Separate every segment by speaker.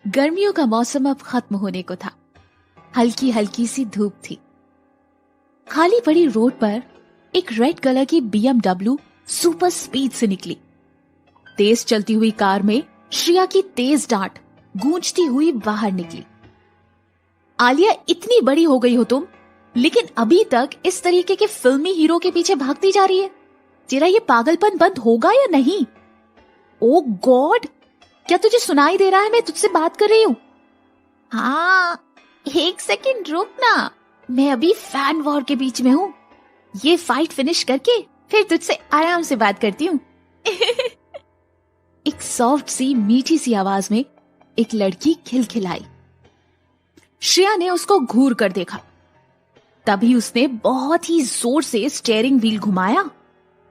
Speaker 1: गर्मियों का मौसम अब खत्म होने को था। हल्की हल्की सी धूप थी। खाली पड़ी रोड पर एक रेड कलर की BMW सुपर स्पीड से निकली। तेज चलती हुई कार में श्रेया की तेज डांट गूंजती हुई बाहर निकली। आलिया, इतनी बड़ी हो गई हो तुम, लेकिन अभी तक इस तरीके के फिल्मी हीरो के पीछे भागती जा रही है। तेरा ये पागलपन बंद होगा या नहीं? ओ गॉड, क्या तुझे सुनाई दे रहा है मैं तुझसे बात कर रही हूँ? हाँ, एक सेकंड रुक ना, मैं अभी फैन वॉर के बीच में हूँ। ये फाइट फिनिश करके फिर तुझसे आराम से बात करती हूँ। एक सॉफ्ट सी मीठी सी आवाज में एक लड़की खिलखिलाई। श्रेया ने उसको घूर कर देखा। तभी उसने बहुत ही जोर से स्टीयरिंग व्हील घुमाया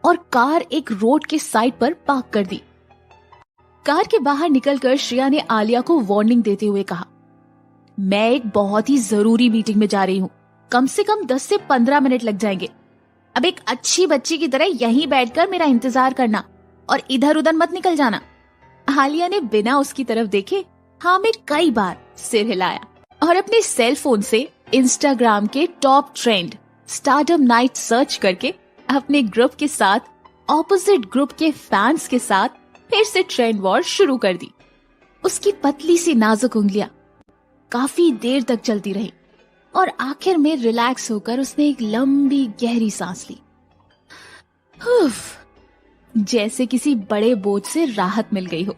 Speaker 1: और कार एक रोड के साइड पर पार्क कर दी। कार के बाहर निकलकर श्रेया ने आलिया को वार्निंग देते हुए कहा, मैं एक बहुत ही जरूरी मीटिंग में जा रही हूँ। कम से कम 10 से 15 मिनट लग जाएंगे। अब एक अच्छी बच्ची की तरह यहीं बैठकर मेरा इंतजार करना और इधर उधर मत निकल जाना। आलिया ने बिना उसकी तरफ देखे हाँ में कई बार सिर हिलाया और अपने सेल फोन से इंस्टाग्राम के top trend stardom night search करके अपने ग्रुप के साथ ऑपोजिट ग्रुप के फैंस के साथ फिर से ट्रेंड वॉर शुरू कर दी। उसकी पतली सी नाजुक उंगलियां काफी देर तक चलती रही और आखिर में रिलैक्स होकर उसने एक लंबी गहरी सांस ली। जैसे किसी बड़े बोझ से राहत मिल गई हो।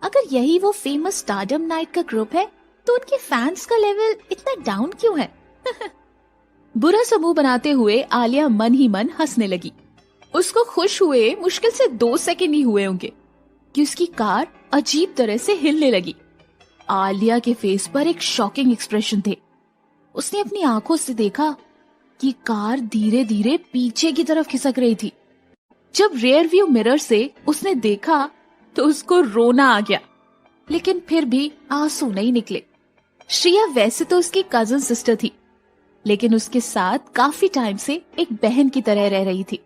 Speaker 1: अगर यही वो फेमस स्टारडम नाइट का ग्रुप है तो उनके फैंस का लेवल इतना डाउन क्यों है? बुरा समूह बनाते हुए आलिया मन ही मन हंसने लगी। उसको खुश हुए मुश्किल से 2 सेकंड ही हुए होंगे कि उसकी कार अजीब तरह से हिलने लगी। आलिया के फेस पर एक शॉकिंग एक्सप्रेशन थे। उसने अपनी आंखों से देखा कि कार धीरे धीरे पीछे की तरफ खिसक रही थी। जब रियर व्यू मिरर से उसने देखा तो उसको रोना आ गया, लेकिन फिर भी आंसू नहीं निकले। श्रेया वैसे तो उसकी कजन सिस्टर थी, लेकिन उसके साथ काफी टाइम से एक बहन की तरह रह रही थी।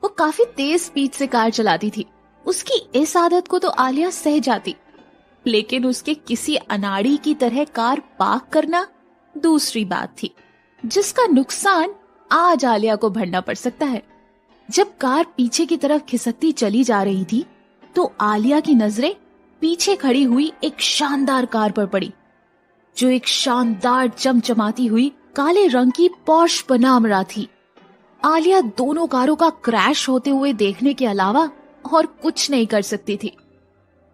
Speaker 1: वो काफी तेज स्पीड से कार चलाती थी। उसकी इस आदत को तो आलिया सह जाती, लेकिन उसके किसी अनाड़ी की तरह कार पार्क करना दूसरी बात थी, जिसका नुकसान आज आलिया को भरना पड़ सकता है। जब कार पीछे की तरफ खिसकती चली जा रही थी तो आलिया की नजरें पीछे खड़ी हुई एक शानदार कार पर पड़ी, जो एक शानदार चमचमाती हुई काले रंग की पॉश पनामरा थी। आलिया दोनों कारों का क्रैश होते हुए देखने के अलावा और कुछ नहीं कर सकती थी।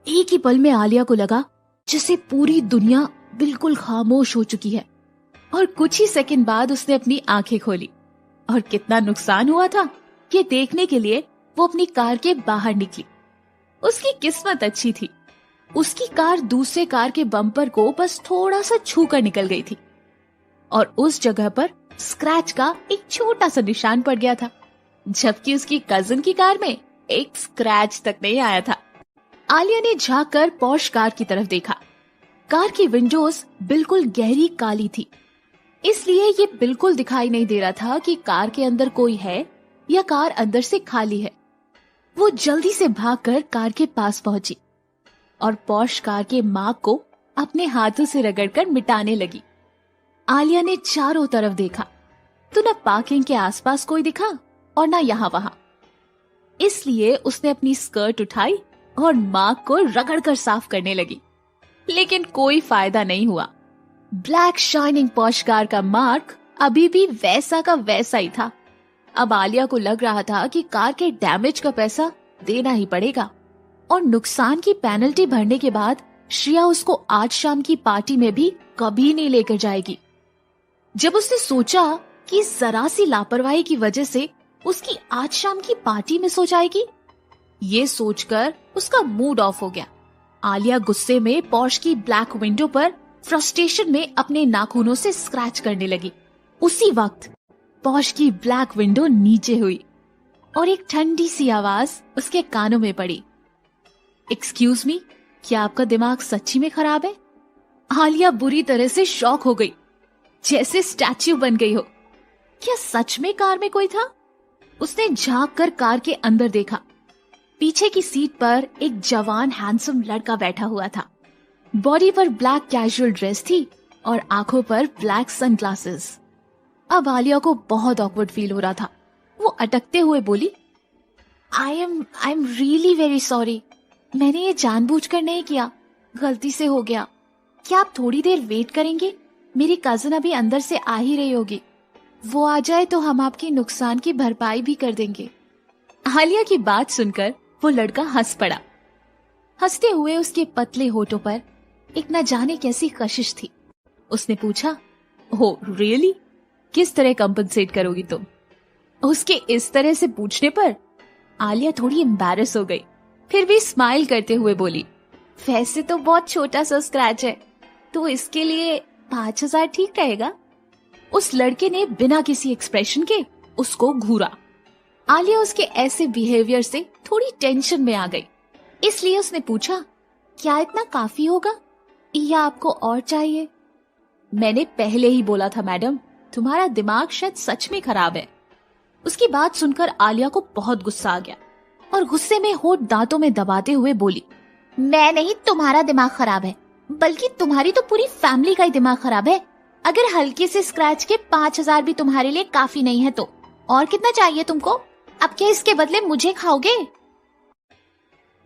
Speaker 1: एक ही पल में आलिया को लगा जैसे पूरी दुनिया बिल्कुल खामोश हो चुकी है और कुछ ही सेकंड बाद उसने अपनी आंखें खोली और कितना नुकसान हुआ था ये देखने के लिए वो अपनी कार के बाहर निकली। उसकी किस्मत अच्छी थी। उसकी कार दूसरे कार के बम्पर को बस थोड़ा सा छू कर निकल गई थी और उस जगह पर स्क्रैच का एक छोटा सा निशान पड़ गया था, जबकि उसकी कजन की कार में एक स्क्रैच तक नहीं आया था। आलिया ने झांक कर पॉश कार की तरफ देखा। कार की विंडोज बिल्कुल गहरी काली थी, इसलिए ये बिल्कुल दिखाई नहीं दे रहा था कि कार के अंदर कोई है या कार अंदर से खाली है। वो जल्दी से भागकर कार के पास पहुंची और पॉश कार के मार्क को अपने हाथों से रगड़कर मिटाने लगी। आलिया ने चारों तरफ देखा तो न पार्किंग के आसपास कोई दिखा और न यहाँ वहां। इसलिए उसने अपनी स्कर्ट उठाई और मार्क को रगड़कर साफ करने लगी, लेकिन कोई फायदा नहीं हुआ। ब्लैक शाइनिंग पॉश कार का मार्क अभी भी वैसा का वैसा ही था। अब आलिया को लग रहा था कि कार के डैमेज का पैसा देना ही पड़ेगा और नुकसान की पेनल्टी भरने के बाद श्रेया उसको आज शाम की पार्टी में भी कभी नहीं लेकर जाएगी। जब उसने सोचा कि जरा सी लापरवाही की वजह से उसकी आज शाम की पार्टी मिस हो जाएगी, ये सोचकर उसका मूड ऑफ हो गया। आलिया गुस्से में पॉश की ब्लैक विंडो पर फ्रस्ट्रेशन में अपने नाखूनों से स्क्रैच करने लगी। उसी वक्त पॉश की ब्लैक विंडो नीचे हुई और एक ठंडी सी आवाज उसके कानों में पड़ी। एक्सक्यूज मी, क्या आपका दिमाग सच्ची में खराब है? आलिया बुरी तरह से शॉक हो गई, जैसे स्टैच्यू बन गई हो। क्या सच में कार में कोई था? उसने झांक कर कार के अंदर देखा। पीछे की सीट पर एक जवान हैंडसम लड़का बैठा हुआ था। बॉडी पर ब्लैक कैजुअल ड्रेस थी और आंखों पर ब्लैक सनग्लासेस। अब आलिया को बहुत ऑकवर्ड फील हो रहा था। वो अटकते हुए बोली, I am really very sorry. मैंने ये जानबूझकर नहीं किया, गलती से हो गया। क्या आप थोड़ी देर वेट करेंगे? मेरी कजन अभी अंदर से आ ही रही होगी। वो आ जाए तो हम आपके नुकसान की भरपाई भी कर देंगे। आलिया की बात सुनकर वो लड़का हंस पड़ा। हंसते हुए उसके पतले होठों पर एक न जाने कैसी कशिश थी। उसने पूछा, हो रियली? किस तरह कंपनसेट करोगी तुम? उसके इस तरह से पूछने पर आलिया थोड़ी एम्बैरस हो गई, फिर भी स्माइल करते हुए बोली, वैसे तो बहुत छोटा सा स्क्रैच है, तो इसके लिए 5,000 ठीक रहेगा। उस लड़के ने बिना किसी एक्सप्रेशन के उसको घूरा। आलिया उसके ऐसे बिहेवियर से थोड़ी टेंशन में आ गई, इसलिए उसने पूछा, क्या इतना काफी होगा या आपको और चाहिए? मैंने पहले ही बोला था मैडम, तुम्हारा दिमाग शायद सच में खराब है। उसकी बात सुनकर आलिया को बहुत गुस्सा आ गया और गुस्से में होठ दांतों में दबाते हुए बोली, मैं नहीं तुम्हारा दिमाग खराब है, बल्कि तुम्हारी तो पूरी फैमिली का ही दिमाग खराब है। अगर हल्के से स्क्रैच के 5,000 भी तुम्हारे लिए काफी नहीं है तो और कितना चाहिए तुमको? अब क्या इसके बदले मुझे खाओगे?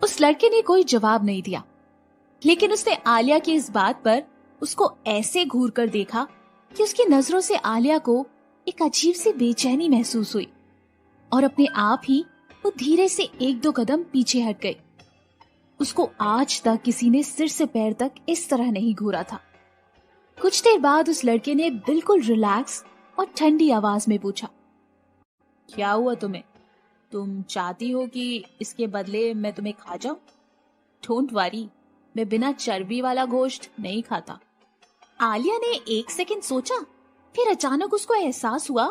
Speaker 1: उस लड़के ने कोई जवाब नहीं दिया, लेकिन उसने आलिया की इस बात पर उसको ऐसे घूर कर देखा कि उसकी नजरों से आलिया को एक अजीब सी बेचैनी महसूस हुई और अपने आप ही वो धीरे से 1-2 कदम पीछे हट गई। उसको आज तक किसी ने सिर से पैर तक इस तरह नहीं घूरा था। कुछ देर बाद उस लड़के ने बिल्कुल रिलैक्स और ठंडी आवाज में पूछा, क्या हुआ तुम्हें? तुम चाहती हो कि इसके बदले मैं तुम्हें खा जाऊं? डोंट वरी, मैं बिना चर्बी वाला गोश्त नहीं खाता। आलिया ने 1 सेकंड सोचा, फिर अचानक उसको एहसास हुआ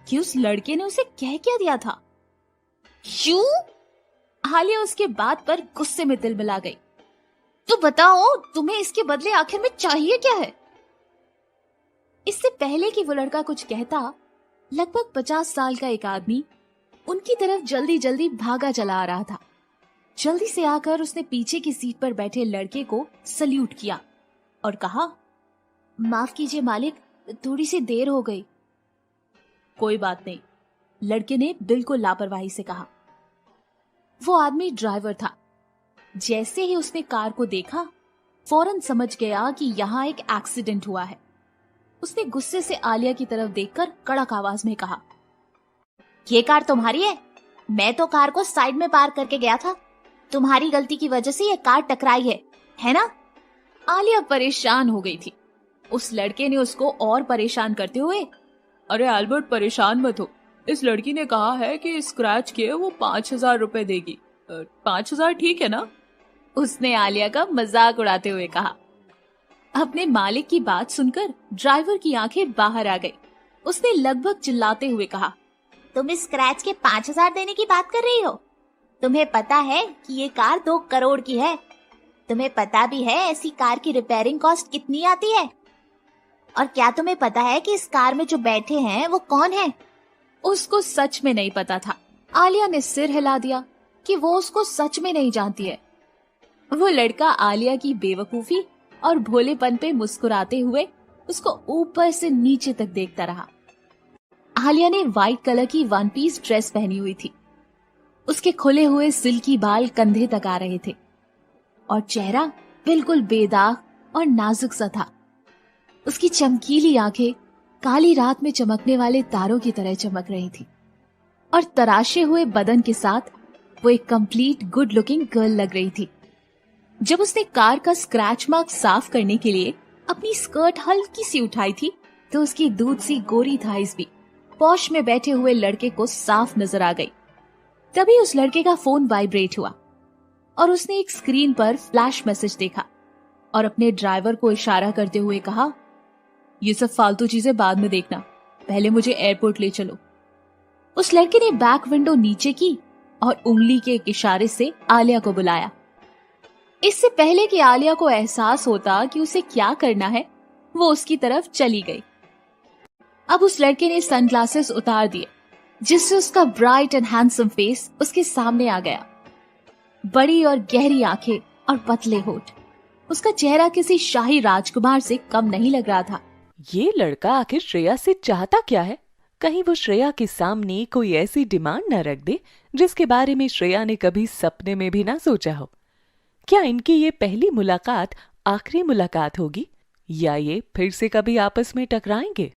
Speaker 1: कि उस लड़के ने उसे कह क्या दिया था। यू? आलिया उसके बात पर गुस्से में तिलमिला गई। तो बताओ, तुम्हें इसके बदले आखिर में चाहिए क्या है? इससे पहले कि वो लड़का कुछ कहता, लगभग 50 साल का एक आदमी उनकी तरफ जल्दी जल्दी भागा चला आ रहा था। जल्दी से आकर उसने पीछे की सीट पर बैठे लड़के को सल्यूट किया और कहा, माफ कीजिए मालिक, थोड़ी सी देर हो गई। कोई बात नहीं, लड़के ने बिल्कुल लापरवाही से कहा। वो आदमी ड्राइवर था। जैसे ही उसने कार को देखा, फौरन समझ गया कि यहाँ एक एक्सीडेंट हुआ है। उसने गुस्से से आलिया की तरफ देखकर कड़क आवाज में कहा, ये कार तुम्हारी है? मैं तो कार को साइड में पार्क करके गया था। तुम्हारी गलती की वजह से ये कार टकराई है ना? आलिया परेशान हो गई थी। उस लड़के ने उसको और परेशान करते हुए, अरे अल्बर्ट परेशान मत हो, इस लड़की ने कहा है कि स्क्रैच के वो 5,000 रुपए देगी। 5,000 ठीक है ना? उसने आलिया का मजाक उड़ाते हुए कहा। अपने मालिक की बात सुनकर ड्राइवर की आंखें बाहर आ गई। उसने लगभग चिल्लाते हुए कहा, तुम इस स्क्रैच के 5,000 देने की बात कर रही हो? तुम्हें पता है कि ये कार 2 करोड़ की है? तुम्हें पता भी है ऐसी कार की रिपेयरिंग कॉस्ट कितनी आती है? और क्या तुम्हें पता है कि इस कार में जो बैठे हैं वो कौन है? उसको सच में नहीं पता था। आलिया ने सिर हिला दिया कि वो उसको सच में नहीं जानती है। वो लड़का आलिया की बेवकूफी और भोलेपन पे मुस्कुराते हुए उसको ऊपर से नीचे तक देखता रहा। आलिया ने व्हाइट कलर की 1 पीस ड्रेस पहनी हुई थी। उसके खुले हुए सिल्की बाल कंधे तक आ रहे थे और चेहरा बिल्कुल बेदाग और नाजुक सा था। उसकी चमकीली आंखें काली रात में चमकने वाले तारों की तरह चमक रही थी और तराशे हुए बदन के साथ वो एक कंप्लीट गुड लुकिंग गर्ल लग रही थी। जब उसने कार का स्क्रैच मार्क साफ करने के लिए अपनी स्कर्ट हल्की सी उठाई थी, तो उसकी दूध सी गोरी थाइस भी पॉश में बैठे हुए लड़के को साफ नजर आ गई। तभी उस लड़के का फोन वाइब्रेट हुआ और उसने एक स्क्रीन पर फ्लैश मैसेज देखा और अपने ड्राइवर को इशारा करते हुए कहा, ये सब फालतू चीजें बाद में देखना, पहले मुझे एयरपोर्ट ले चलो। उस लड़के ने बैक विंडो नीचे की और उंगली के एक इशारे से आलिया को बुलाया। इससे पहले कि आलिया को एहसास होता कि उसे क्या करना है, वो उसकी तरफ चली गई। अब उस लड़के ने सनग्लासेस उतार दिए, जिससे उसका ब्राइट एंड हैंडसम फेस उसके सामने आ गया। बड़ी और गहरी आंखें और पतले होठ, उसका चेहरा किसी शाही राजकुमार से कम नहीं लग रहा था।
Speaker 2: ये लड़का आखिर श्रेया से चाहता क्या है? कहीं वो श्रेया के सामने कोई ऐसी डिमांड न रख दे जिसके बारे में श्रेया ने कभी सपने में भी ना सोचा हो। क्या इनकी ये पहली मुलाकात आखिरी मुलाकात होगी, या ये फिर से कभी आपस में टकराएंगे?